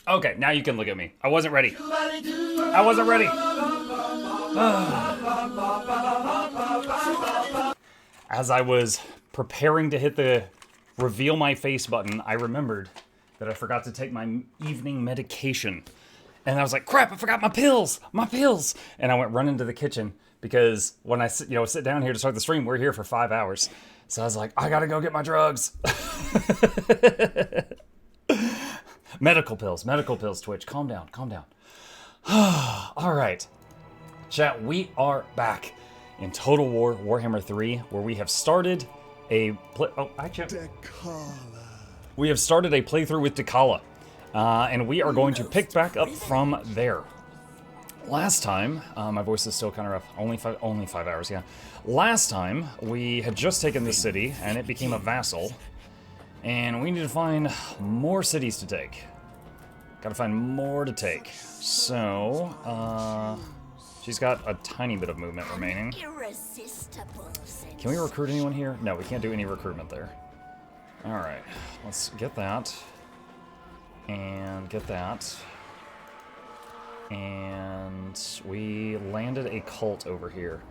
Okay, now you can look at me. I wasn't ready. I wasn't ready. As I was preparing to hit the reveal my face button, I remembered that I forgot to take my evening medication. And I was like, crap, I forgot my pills, And I went running to the kitchen because when I sit down here to start the stream, we're here for 5 hours. So I was like, I gotta go get my drugs. Medical pills, Twitch. Calm down. All right. Chat, we are back in Total War Warhammer 3, where we have started a Dechala. We have started a playthrough with Dechala, and we are going to pick back up from there. Last time, my voice is still kind of rough. Only 5 hours, yeah. Last time, we had just taken this city, and it became a vassal. And we need to find more cities to take. Gotta find more to take. So, she's got a tiny bit of movement remaining. Can we recruit anyone here? No, we can't do any recruitment there. Alright, let's get that. And get that. And we landed a cult over here.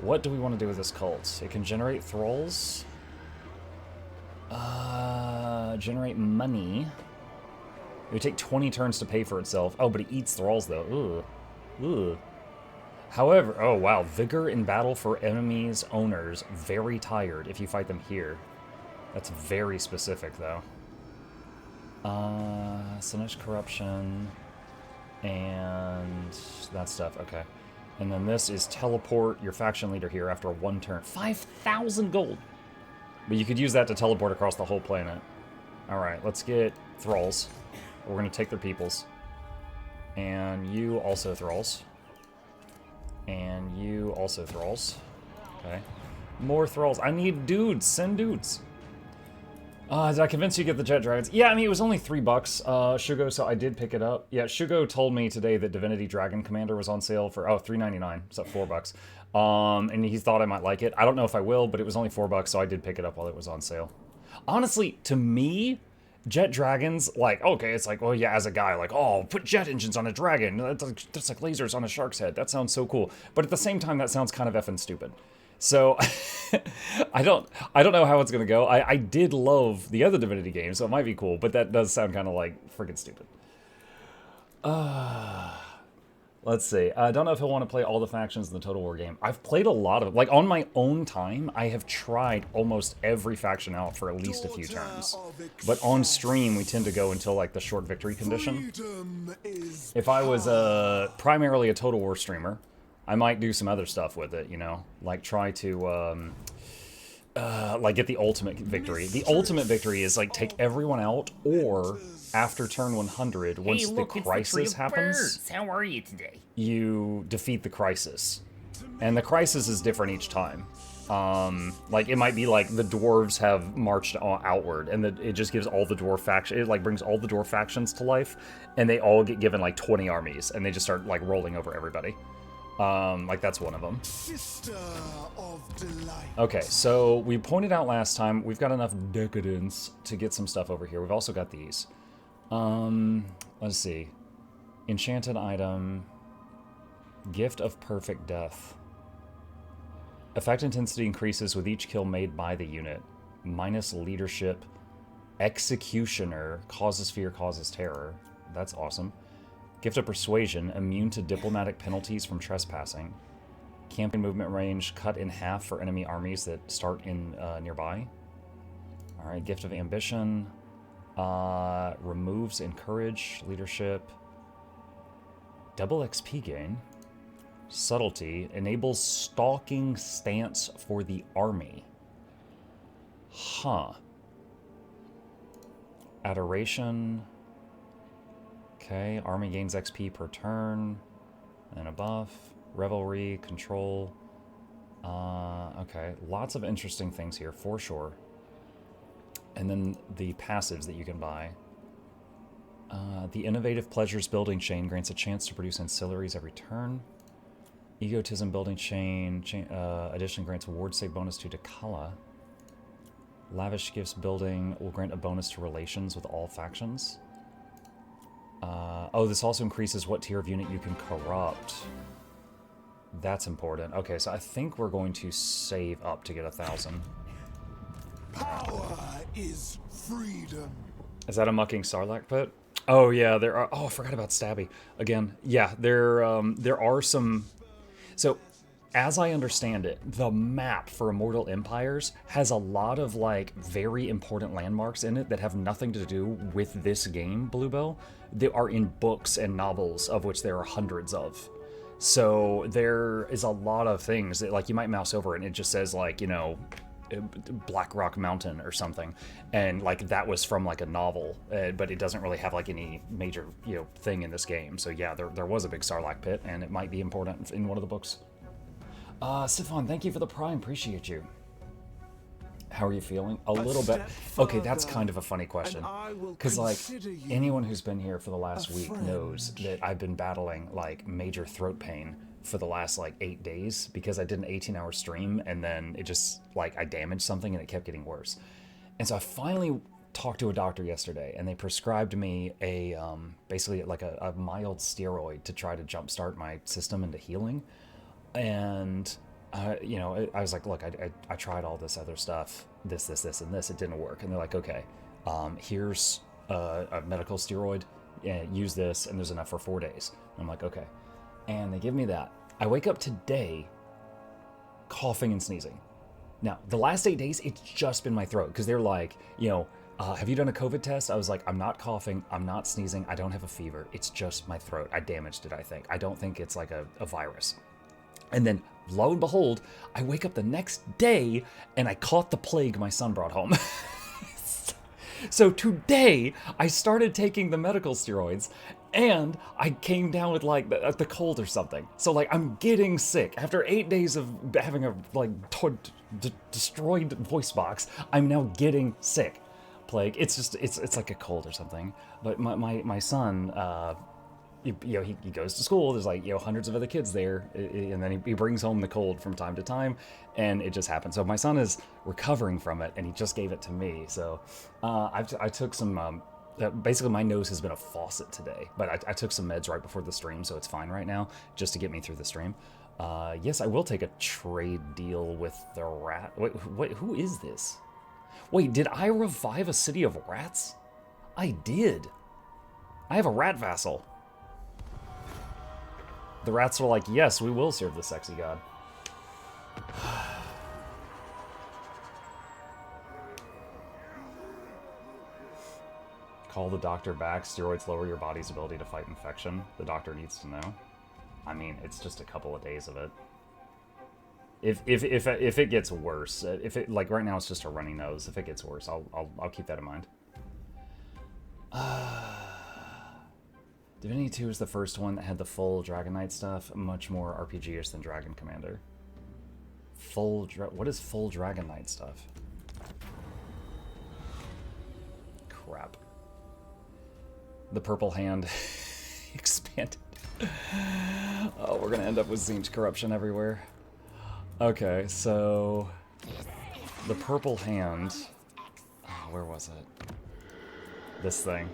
What do we want to do with this cult? It can generate thralls. Generate money. It would take 20 turns to pay for itself. Oh, but it eats thralls, though. Ugh. However, oh, wow. Vigor in battle for enemies' owners. Very tired if you fight them here. That's very specific, though. Sinish corruption. And that stuff. Okay. And then this is teleport your faction leader here after 1 turn. 5,000 gold. But you could use that to teleport across the whole planet. Alright, let's get thralls. We're going to take their peoples. And you also thralls. And you also thralls. Okay. More thralls. I need dudes. Send dudes. Did I convince you to get the jet dragons? Yeah, I mean, it was only $3, Shugo, so I did pick it up. Yeah, Shugo told me today that Divinity Dragon Commander was on sale for, $3.99. So $4. And he thought I might like it. I don't know if I will, but it was only $4, so I did pick it up while it was on sale. Honestly, to me, jet dragons, like, okay, it's like, well, yeah, as a guy, like, oh, put jet engines on a dragon. That's like lasers on a shark's head. That sounds so cool. But at the same time, that sounds kind of effing stupid. So, I don't know how it's going to go. I did love the other Divinity games, so it might be cool, but that does sound kind of like freaking stupid. Let's see. I don't know if he'll want to play all the factions in the Total War game. I've played a lot of, like, on my own time, I have tried almost every faction out for at least a few turns. But on stream, we tend to go until, like, the short victory condition. If I was primarily a Total War streamer, I might do some other stuff with it, you know? Like, try to, like, get the ultimate victory. The ultimate victory is, like, take everyone out, or, after turn 100, once the crisis happens... How are you today? You defeat the crisis. And the crisis is different each time. Like, it might be like the dwarves have marched outward, and it just gives all the dwarf factions... It, like, brings all the dwarf factions to life, and they all get given, like, 20 armies, and they just start, like, rolling over everybody. Like, that's one of them. Sister of delight. Okay, so we pointed out last time, we've got enough decadence to get some stuff over here. We've also got these. Let's see. Enchanted item. Gift of perfect death. Effect intensity increases with each kill made by the unit. Minus leadership. Executioner. Causes fear, causes terror. That's awesome. Gift of Persuasion, immune to diplomatic penalties from trespassing. Camping movement range, cut in half for enemy armies that start in nearby. Alright, Gift of Ambition. Removes Encourage, Leadership. Double XP gain. Subtlety, enables stalking stance for the army. Huh. Adoration. Okay, army gains XP per turn, and a buff, revelry, control. Okay, lots of interesting things here, for sure. And then the passives that you can buy. The Innovative Pleasures Building Chain grants a chance to produce ancillaries every turn. Egotism Building Chain addition grants a ward save bonus to Dechala. Lavish Gifts Building will grant a bonus to relations with all factions. Oh, this also increases what tier of unit you can corrupt. That's important. Okay, so I think we're going to save up to get 1,000. Power is freedom. Is that a mucking Sarlacc pit? Oh yeah, there are. Oh, I forgot about Stabby again. Yeah, there are some. So, as I understand it, the map for Immortal Empires has a lot of like very important landmarks in it that have nothing to do with this game, Bluebell. They are in books and novels, of which there are hundreds of. So there is a lot of things that, like, you might mouse over it and it just says, like, you know, Black Rock Mountain or something, and like that was from like a novel, but it doesn't really have like any major, you know, thing in this game. So yeah, there was a big Sarlacc pit, and it might be important in one of the books. Siphon, thank you for the Prime, appreciate you. How are you feeling? A little bit. Okay, that's kind of a funny question, because like anyone who's been here for the last week knows that I've been battling like major throat pain for the last like 8 days because I did an 18-hour stream, and then it just, like, I damaged something and it kept getting worse. And so I finally talked to a doctor yesterday, and they prescribed me a basically like a mild steroid to try to jumpstart my system into healing. And you know, I was like, look, I tried all this other stuff, this, and this. It didn't work. And they're like, okay, here's a medical steroid. Use this, and there's enough for 4 days. And I'm like, okay. And they give me that. I wake up today coughing and sneezing. Now, the last 8 days, it's just been my throat, because they're like, you know, have you done a COVID test? I was like, I'm not coughing, I'm not sneezing, I don't have a fever. It's just my throat. I damaged it, I think. I don't think it's like a virus. And then, lo and behold, I wake up the next day, and I caught the plague my son brought home. So today, I started taking the medical steroids, and I came down with like the cold or something. So like I'm getting sick after 8 days of having a like destroyed voice box. I'm now getting sick. Plague. It's just it's like a cold or something. But my son, you know, he goes to school. There's like, you know, hundreds of other kids there, and then he brings home the cold from time to time, and it just happens. So my son is recovering from it, and he just gave it to me. So I took some. Basically, my nose has been a faucet today, but I took some meds right before the stream, so it's fine right now, just to get me through the stream. Yes, I will take a trade deal with the rat. Wait, who is this? Wait, did I revive a city of rats? I did. I have a rat vassal. The rats were like, yes, we will serve the sexy god. Call the doctor back. Steroids lower your body's ability to fight infection. The doctor needs to know. I mean, it's just a couple of days of it. If it gets worse, if it, like, right now it's just a runny nose. If it gets worse, I'll keep that in mind. Divinity 2 is the first one that had the full Dragon Knight stuff. Much more RPG-ish than Dragon Commander. What is full Dragon Knight stuff? Crap. The purple hand expanded. Oh, we're gonna end up with Tzeentch corruption everywhere. Okay, so the purple hand. Oh, where was it? This thing.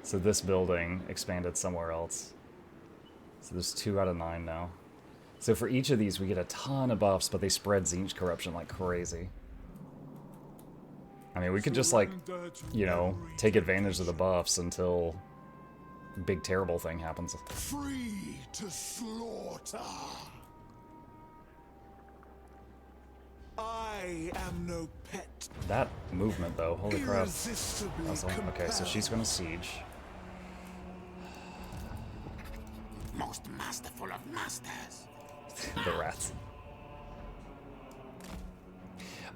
So this building expanded somewhere else. So there's 2 out of 9 now. So for each of these, we get a ton of buffs, but they spread Tzeentch corruption like crazy. I mean, we could just, like, you know, take advantage of the buffs until big terrible thing happens. Free to slaughter. I am no pet. That movement, though, holy crap. Irresistibly Okay, so she's gonna siege. Most masterful of masters. The rats.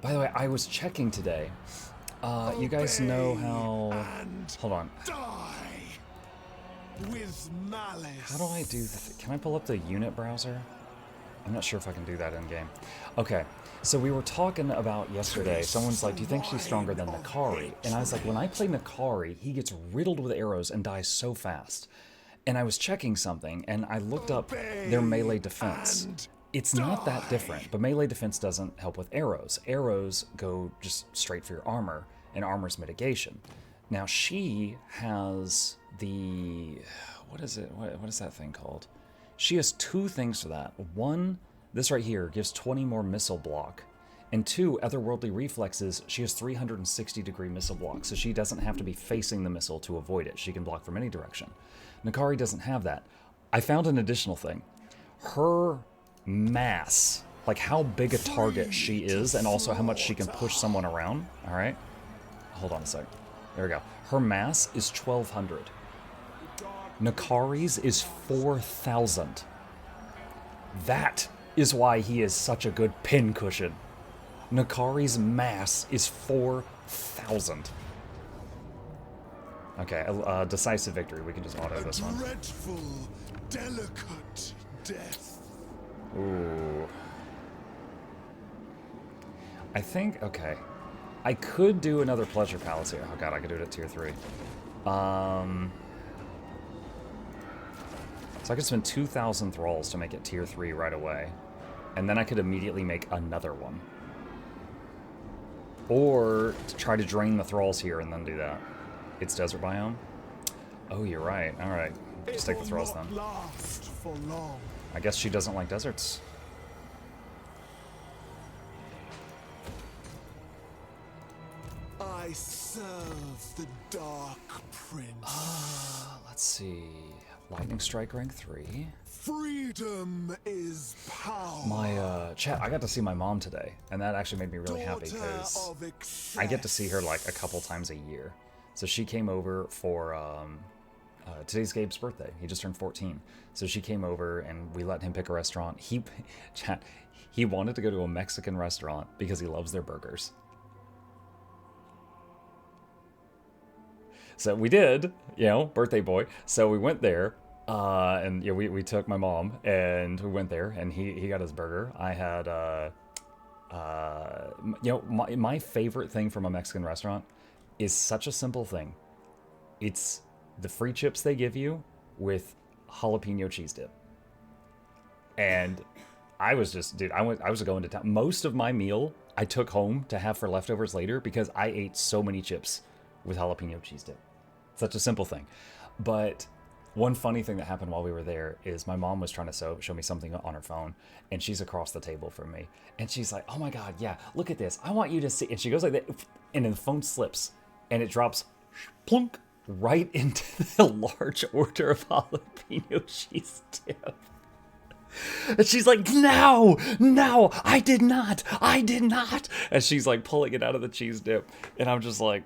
By the way, I was checking today. You guys know how... Hold on. Die with malice. How do I do that? Can I pull up the unit browser? I'm not sure if I can do that in game. Okay, so we were talking about yesterday. Someone's like, do you think she's stronger than Nakari? And I was like, when I play Nakari, he gets riddled with arrows and dies so fast. And I was checking something, and I looked up their melee defense. It's not that different, but melee defense doesn't help with arrows. Arrows go just straight for your armor, and armor's mitigation. Now, she has the... what is it? What is that thing called? She has 2 things for that. 1, this right here gives 20 more missile block. And 2, otherworldly reflexes, she has 360-degree missile block, so she doesn't have to be facing the missile to avoid it. She can block from any direction. Nakari doesn't have that. I found an additional thing. Her mass, like how big a target she is, and also how much she can push someone around, all right? Hold on a sec. There we go. Her mass is 1,200. Nakari's is 4,000. That is why he is such a good pincushion. Nakari's mass is 4,000. Okay, decisive victory. We can just auto this one. Dreadful, delicate death. Ooh. I think, okay. I could do another Pleasure Palace here. Oh god, I could do it at tier 3. So I could spend 2,000 thralls to make it tier 3 right away. And then I could immediately make another one. Or to try to drain the thralls here and then do that. It's desert biome? Oh, you're right. Alright. Just take the thralls then. Last for long. I guess she doesn't like deserts. I serve the Dark Prince. Let's see. Lightning Strike rank 3. Freedom is power. My, chat, I got to see my mom today, and that actually made me really happy, because I get to see her, like, a couple times a year. So she came over for, today's Gabe's birthday. He just turned 14. So she came over, and we let him pick a restaurant. Chat, he wanted to go to a Mexican restaurant because he loves their burgers. So we did, you know, birthday boy. So we went there, and yeah, we took my mom, and we went there, and he got his burger. I had, you know, my favorite thing from a Mexican restaurant is such a simple thing. It's the free chips they give you with jalapeno cheese dip. And I was just, dude, I was going to town. Most of my meal I took home to have for leftovers later because I ate so many chips with jalapeno cheese dip. Such a simple thing. But one funny thing that happened while we were there is my mom was trying to show me something on her phone, and she's across the table from me. And she's like, oh my God, yeah, look at this. I want you to see. And she goes like that, and then the phone slips, and it drops plunk right into the large order of jalapeno cheese dip. And she's like, no, I did not. And she's like pulling it out of the cheese dip. And I'm just like,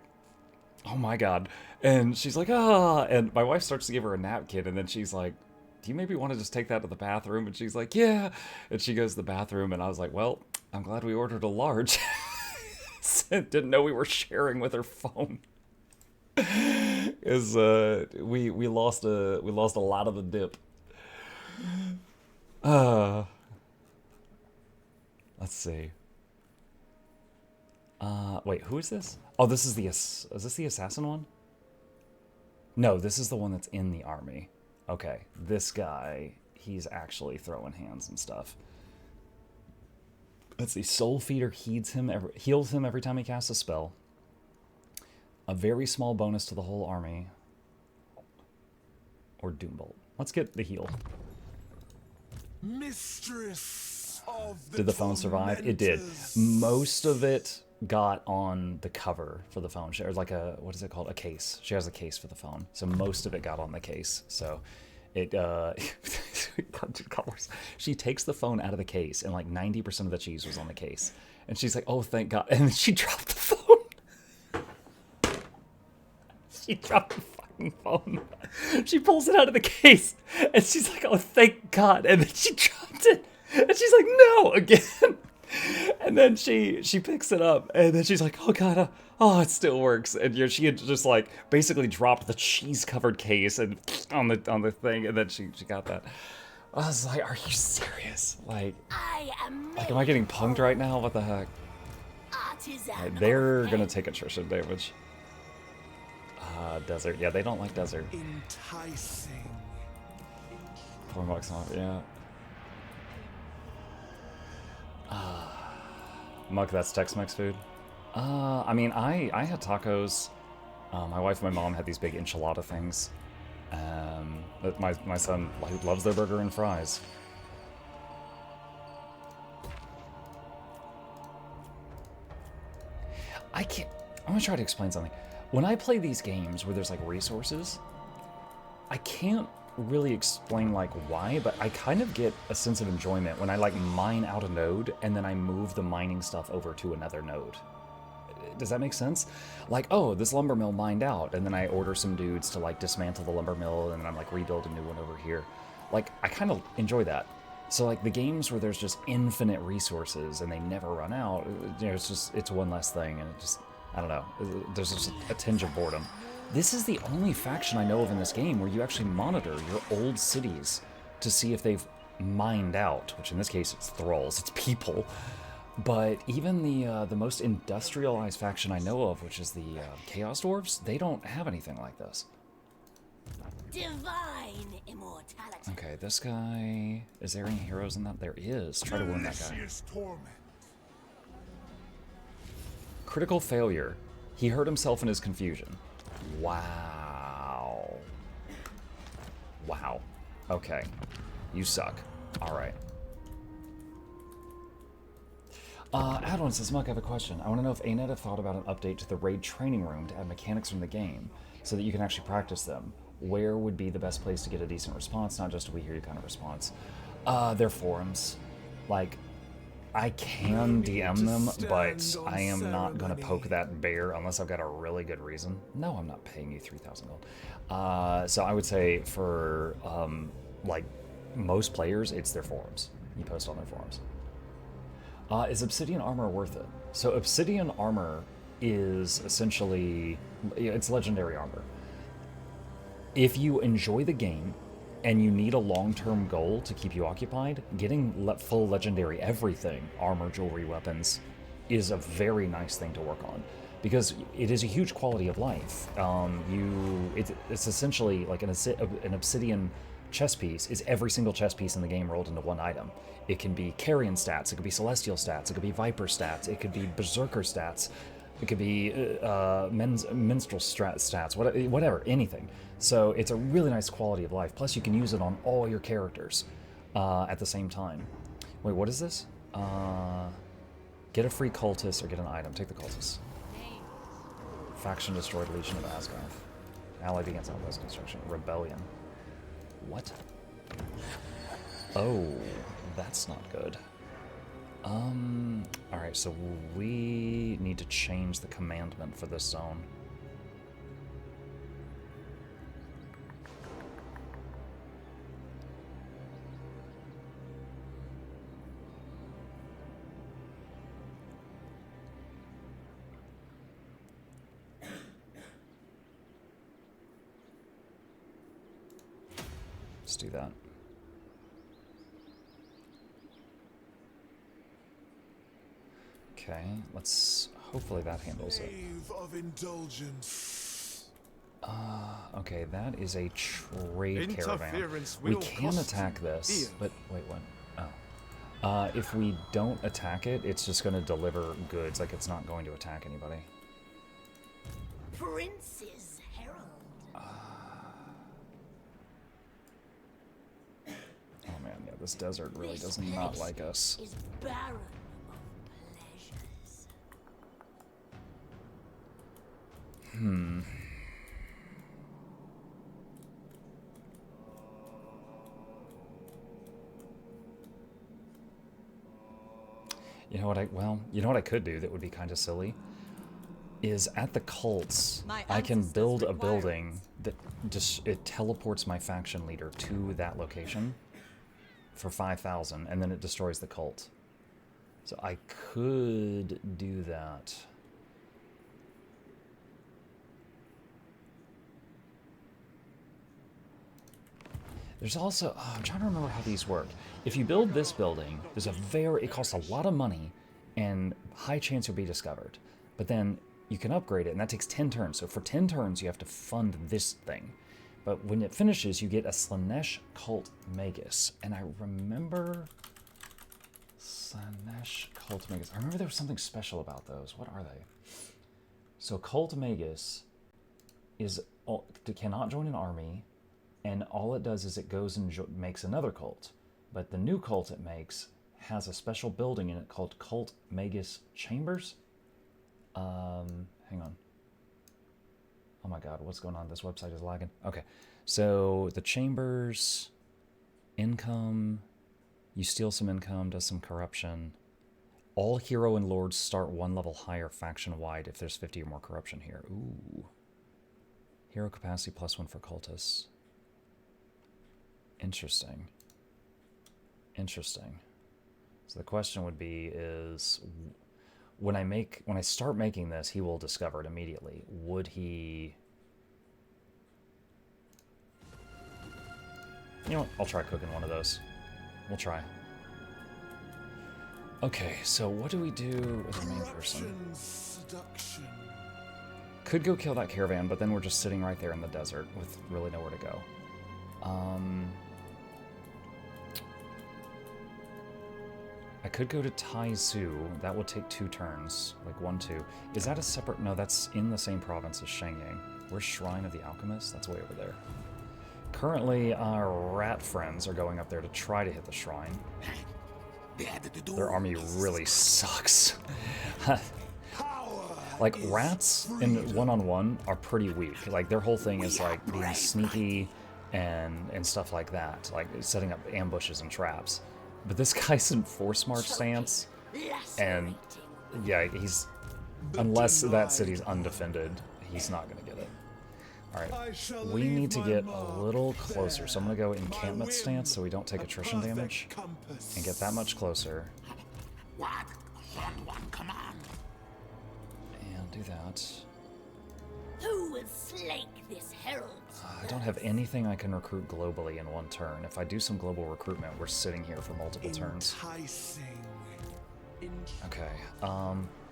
oh my God. And she's like, ah. And my wife starts to give her a napkin. And then she's like, do you maybe want to just take that to the bathroom? And she's like, yeah. And she goes to the bathroom. And I was like, well, I'm glad we ordered a large. Didn't know we were sharing with her phone. Is we lost a lot of the dip. Let's see. Wait, who is this? Oh, this is is this the assassin one? No, this is the one that's in the army. Okay, this guy, he's actually throwing hands and stuff. Let's see. Soul Feeder heals him every time he casts a spell. A very small bonus to the whole army. Or Doombolt. Let's get the heal. Mistress of the Did the phone survive? It did. Most of it got on the cover for the phone. She has like a, what is it called? A case. She has a case for the phone. So most of it got on the case. So it, she takes the phone out of the case and like 90% of the cheese was on the case. And she's like, oh, thank God. And then she dropped the phone. She dropped the fucking phone. She pulls it out of the case and she's like, oh, thank God. And then she dropped it. And she's like, no, again. And then she picks it up, and then she's like, oh God, oh, it still works. And you know, she had just like basically dropped the cheese-covered case and on the thing, and then she got that. I was like, are you serious? Like, am I getting punked right now? What the heck? Like, they're gonna take attrition damage. Desert. Yeah, they don't like desert. Enticing. $4 off, yeah. Muck, that's Tex-Mex food. I mean, I had tacos. My wife and my mom had these big enchilada things. My son loves their burger and fries. I can't... I'm gonna try to explain something. When I play these games where there's, like, resources, I can't really explain, like, why, but I kind of get a sense of enjoyment when I, like, mine out a node, and then I move the mining stuff over to another node. Does that make sense? Like, oh, this lumber mill mined out, and then I order some dudes to, like, dismantle the lumber mill, and then I'm, like, rebuild a new one over here. Like, I kind of enjoy that. So, like, the games where there's just infinite resources and they never run out, you know, it's one less thing, and it just, I don't know, there's just a tinge of boredom. This is the only faction I know of in this game where you actually monitor your old cities to see if they've mined out, which in this case it's thralls, it's people. But even the most industrialized faction I know of, which is the Chaos Dwarves, they don't have anything like this. Divine immortality. Okay, this guy... Is there any heroes in that? There is. Try to win that guy. Torment. Critical failure. He hurt himself in his confusion. Wow. Wow. Okay. You suck. Alright. Adon says, Muck, I have a question. I want to know if ANET have thought about an update to the raid training room to add mechanics from the game so that you can actually practice them. Where would be the best place to get a decent response, not just a we hear you kind of response? Their forums. Like, I can DM them, but I am not going to poke that bear unless I've got a really good reason. No, I'm not paying you 3,000 gold. So I would say for, like, most players, it's their forums. You post on their forums. Is Obsidian Armor worth it? So Obsidian Armor is essentially, it's legendary armor. If you enjoy the game and you need a long-term goal to keep you occupied, getting full legendary everything, armor, jewelry, weapons, is a very nice thing to work on. Because it is a huge quality of life. It's essentially like an obsidian chess piece is every single chess piece in the game rolled into one item. It can be carrion stats, it could be celestial stats, it could be viper stats, it could be berserker stats, it could be minstrel stats, whatever, anything. So it's a really nice quality of life. Plus you can use it on all your characters at the same time. Wait, what is this? Get a free cultist or get an item. Take the cultist. Faction destroyed Legion of Asgarth. Allied against Southwest Construction. Rebellion. What? Oh, that's not good. Alright, so we need to change the commandment for this zone. Let's do that. Okay, let's... hopefully that handles it. Of indulgence. Okay, that is a trade caravan. We can attack this, but... wait, what? Oh. If we don't attack it, it's just going to deliver goods, like it's not going to attack anybody. Prince's Herald. Oh man, yeah, this desert really does not like us. Is barren of pleasures. You know what I could do that would be kind of silly? Is at the cults, I can build a building that just, it teleports my faction leader to that location for 5,000, and then it destroys the cult. So I could do that. There's also, I'm trying to remember how these work. If you build this building, there's it costs a lot of money and high chance you'll be discovered. But then you can upgrade it, and that takes 10 turns. So for 10 turns, you have to fund this thing. But when it finishes, you get a Slaanesh Cult Magus. And I remember... Slaanesh Cult Magus. I remember there was something special about those. What are they? So Cult Magus is cannot join an army. and all it does is it goes and makes another cult. But the new cult it makes has a special building in it called Cult Magus Chambers. Hang on. Oh my god, what's going on? This website is lagging. Okay, so the chambers, income, you steal some income, does some corruption. All hero and lords start one level higher faction-wide if there's 50 or more corruption here. Ooh. Hero capacity +1 for cultists. Interesting. Interesting. So the question would be is, when I start making this, he will discover it immediately. Would he... You know what? I'll try cooking one of those. We'll try. Okay, so what do we do as a main person? Seduction. Could go kill that caravan, but then we're just sitting right there in the desert with really nowhere to go. I could go to Taizu. That would take 2 turns. Like 1, 2. Is that a separate... No, that's in the same province as Shenyang. Where's Shrine of the Alchemist? That's way over there. Currently, our rat friends are going up there to try to hit the shrine. Their army really sucks. Like, rats in one-on-one are pretty weak. Like, their whole thing is, like, being sneaky and stuff like that. Like, setting up ambushes and traps. But this guy's in force march stance, and yeah, he's... Unless that city's undefended, he's not going to get it. Alright, we need to get a little closer, so I'm going to go encampment stance so we don't take attrition damage, and get that much closer. And do that. Who will slake this herald? I don't have anything I can recruit globally in 1 turn. If I do some global recruitment, we're sitting here for multiple turns. Okay,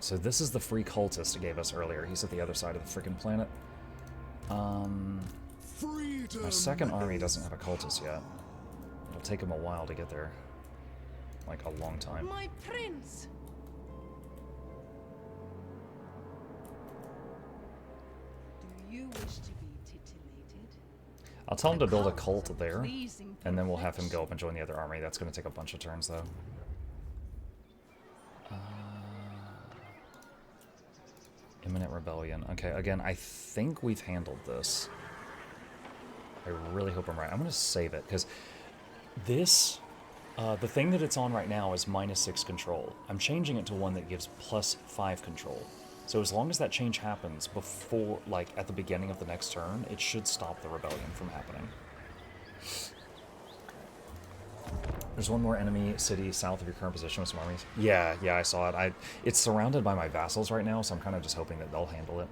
so this is the free cultist it gave us earlier. He's at the other side of the freaking planet. My second army doesn't have a cultist yet. It'll take him a while to get there. Like, a long time. My prince! Do you wish to be titillated? I'll tell him to build a cult there, and then we'll have him go up and join the other army. That's going to take a bunch of turns, though. Imminent rebellion. Okay, again, I think we've handled this. I really hope I'm right. I'm going to save it, because this... the thing that it's on right now is -6 control. I'm changing it to one that gives +5 control. So as long as that change happens before, like, at the beginning of the next turn, it should stop the rebellion from happening. There's one more enemy city south of your current position with some armies. Yeah, I saw it. It's surrounded by my vassals right now, so I'm kind of just hoping that they'll handle it.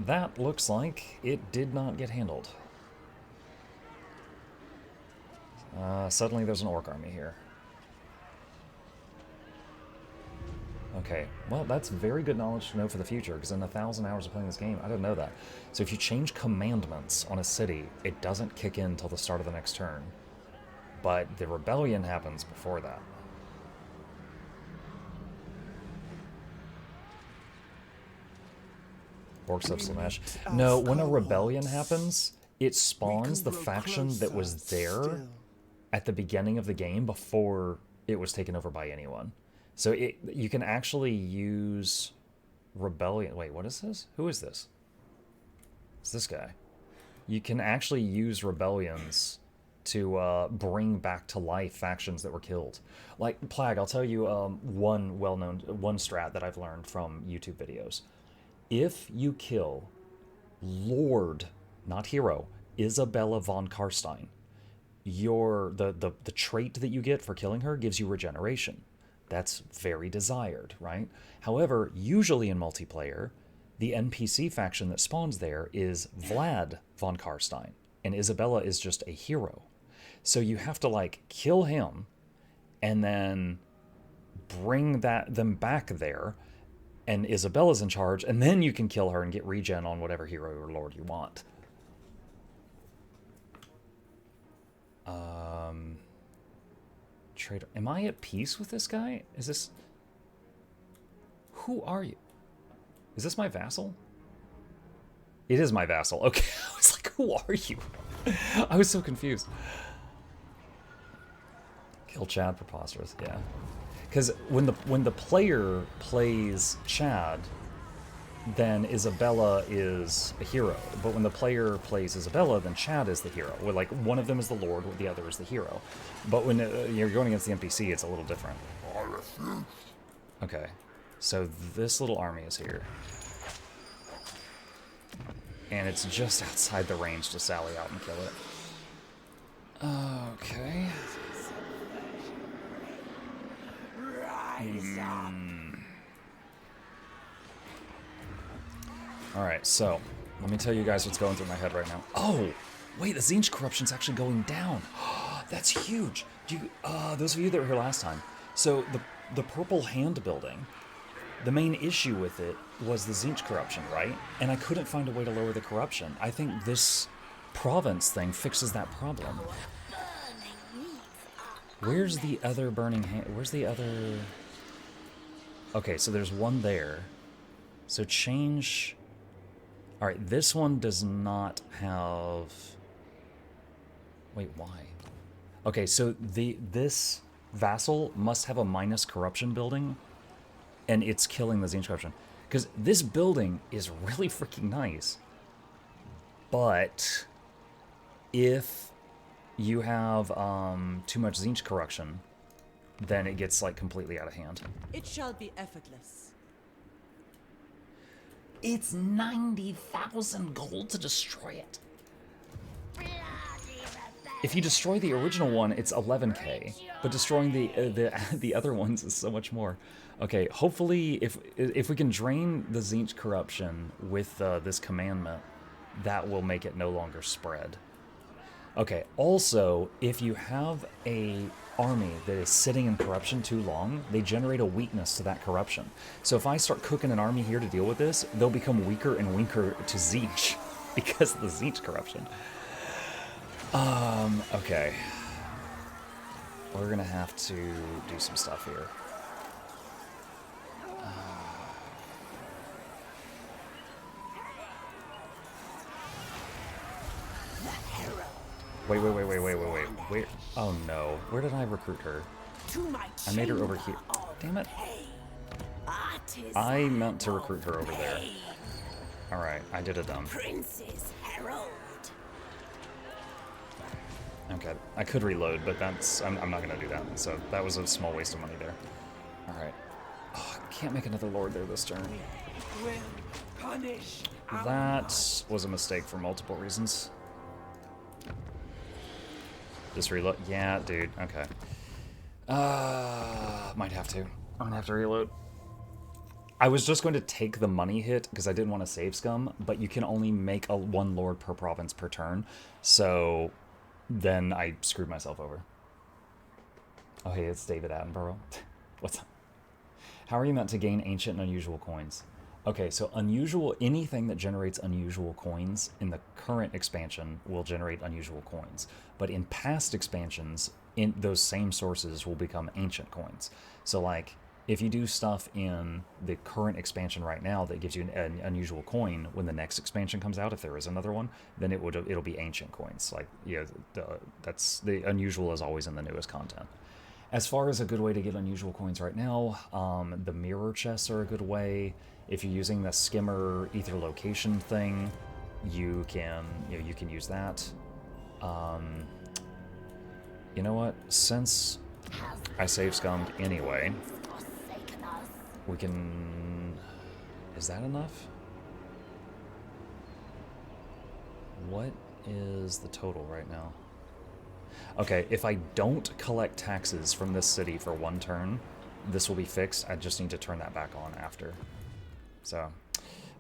That looks like it did not get handled. Suddenly there's an orc army here. Okay, well, that's very good knowledge to know for the future, because in 1,000 hours of playing this game, I didn't know that. So if you change commandments on a city, it doesn't kick in until the start of the next turn. But the rebellion happens before that. Orcs of Slanesh. No, when a rebellion happens, it spawns the faction that was there at the beginning of the game before it was taken over by anyone. So you can actually use rebellion. Wait, what is this? Who is this? It's this guy. You can actually use rebellions to bring back to life factions that were killed. Like, Plague, I'll tell you one well-known strat that I've learned from YouTube videos. If you kill Lord, not hero, Isabella von Karstein, the trait that you get for killing her gives you regeneration. That's very desired, right? However, usually in multiplayer, the NPC faction that spawns there is Vlad von Karstein, and Isabella is just a hero. So you have to, like, kill him, and then bring them back there, and Isabella's in charge, and then you can kill her and get regen on whatever hero or lord you want. Traitor. Am I at peace with this guy? Is this... Who are you? Is this my vassal? It is my vassal. Okay, I was like, who are you? I was so confused. Kill Chad, preposterous. Yeah, because when the player plays Chad, then Isabella is a hero. But when the player plays Isabella, then Chad is the hero. Where like one of them is the lord, the other is the hero. But when you're going against the NPC, it's a little different. Okay, so this little army is here. And it's just outside the range to sally out and kill it. Okay. Alright, so, let me tell you guys what's going through my head right now. Oh! Wait, the Tzeentch corruption's actually going down. That's huge! Those of you that were here last time. So, the purple hand building, the main issue with it was the Tzeentch corruption, right? And I couldn't find a way to lower the corruption. I think this province thing fixes that problem. Where's the other burning hand? Where's the other... Okay, so there's one there. So change... Alright, this one does not have... Wait, why? Okay, so this vassal must have a minus corruption building, and it's killing the Tzeentch corruption. Because this building is really freaking nice. But if you have too much Tzeentch corruption, then it gets like completely out of hand. It shall be effortless. It's 90,000 gold to destroy it. If you destroy the original one, it's 11k, but destroying the other ones is so much more. Okay, hopefully, if we can drain the Tzeentch corruption with this commandment, that will make it no longer spread. Okay, also, if you have a army that is sitting in corruption too long, they generate a weakness to that corruption. So if I start cooking an army here to deal with this, they'll become weaker and weaker to Tzeentch because of the Tzeentch corruption. Okay. We're gonna have to do some stuff here. Wait. Wait. Oh no. Where did I recruit her? I made her over here. Damn it. I meant to recruit her over there. Alright, I did it dumb. Prince's Herald. Okay, I could reload, but that's... I'm not gonna do that. So that was a small waste of money there. Alright. Oh, I can't make another lord there this turn. That was a mistake for multiple reasons. Just reload. Yeah, dude. Okay. Might have to. I'm gonna have to reload. I was just going to take the money hit because I didn't want to save scum, but you can only make one lord per province per turn, so then I screwed myself over. Oh, hey, it's David Attenborough. What's up? How are you meant to gain ancient and unusual coins? Okay, so anything that generates unusual coins in the current expansion will generate unusual coins. But in past expansions, those same sources will become ancient coins. So like, if you do stuff in the current expansion right now that gives you an unusual coin, when the next expansion comes out, if there is another one, then it'll be ancient coins. Like, you know, that's the unusual is always in the newest content. As far as a good way to get unusual coins right now, the mirror chests are a good way. If you're using the skimmer ether location thing, you can use that. You know what? Since I save scummed anyway, we can... Is that enough? What is the total right now? Okay, if I don't collect taxes from this city for one turn, this will be fixed. I just need to turn that back on after. So,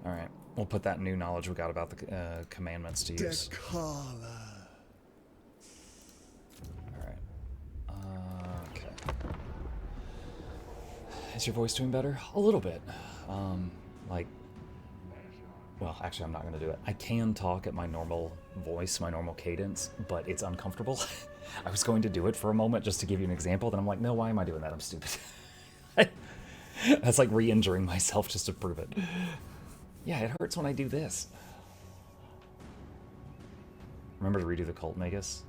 alright. We'll put that new knowledge we got about the commandments to use. Dechala. Alright. Okay. Is your voice doing better? A little bit. Like... Well, actually, I'm not going to do it. I can talk at my normal voice, my normal cadence, but it's uncomfortable. I was going to do it for a moment just to give you an example, then I'm like, no, why am I doing that? I'm stupid. That's like re-injuring myself just to prove it. Yeah, it hurts when I do this. Remember to redo the cult magus?